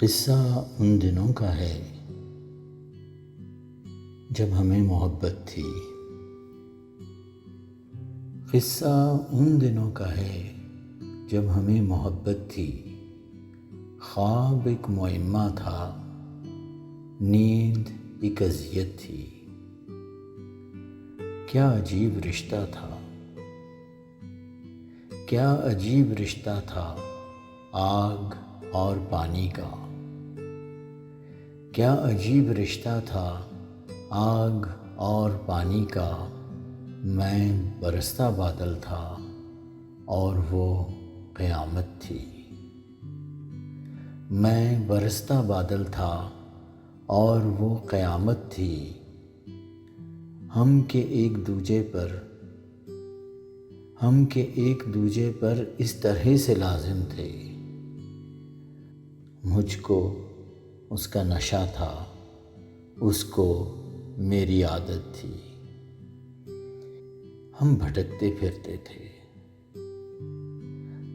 قصہ ان دنوں کا ہے جب ہمیں محبت تھی۔ قصہ ان دنوں کا ہے جب ہمیں محبت تھی۔ خواب ایک معمہ تھا، نیند ایک اذیت تھی۔ کیا عجیب رشتہ تھا، کیا عجیب رشتہ تھا آگ اور پانی کا۔ کیا عجیب رشتہ تھا آگ اور پانی کا۔ میں برستا بادل تھا اور وہ قیامت تھی۔ میں برستا بادل تھا اور وہ قیامت تھی۔ ہم کے ایک دوجے پر اس طرح سے لازم تھے۔ مجھ کو اس کا نشہ تھا، اس کو میری عادت تھی۔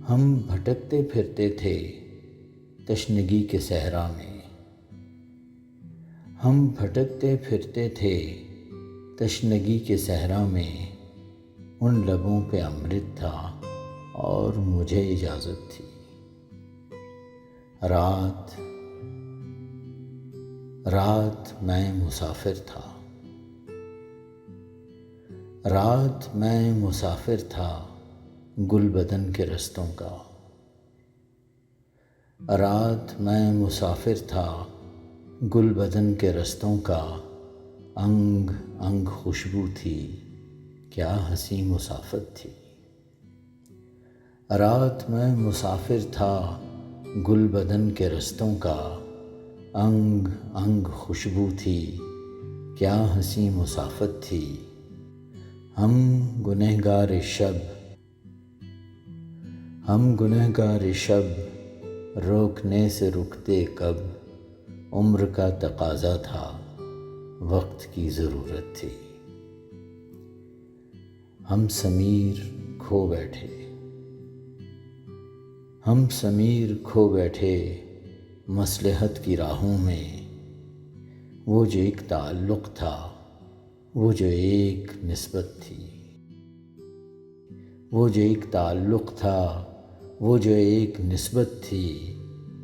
ہم بھٹکتے پھرتے تھے تشنگی کے صحرا میں۔ ہم بھٹکتے پھرتے تھے تشنگی کے صحرا میں۔ ان لبوں پہ امرت تھا اور مجھے اجازت تھی۔ رات میں مسافر تھا گل بدن کے رستوں کا۔ رات میں مسافر تھا گل بدن کے رستوں کا۔ انگ انگ خوشبو تھی، کیا حسین مسافت تھی۔ رات میں مسافر تھا گل بدن کے رستوں کا۔ انگ انگ خوشبو تھی، کیا حسین مسافت تھی۔ ہم گنہگار شب روکنے سے رکتے کب۔ عمر کا تقاضا تھا، وقت کی ضرورت تھی۔ ہم سمیر کھو بیٹھے مصلحت کی راہوں میں۔ وہ جو ایک تعلق تھا، وہ جو ایک نسبت تھی۔ وہ جو ایک تعلق تھا، وہ جو ایک نسبت تھی۔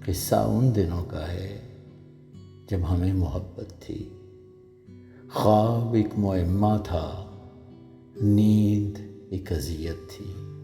قصہ ان دنوں کا ہے جب ہمیں محبت تھی۔ خواب ایک معمہ تھا، نیند ایک اذیت تھی۔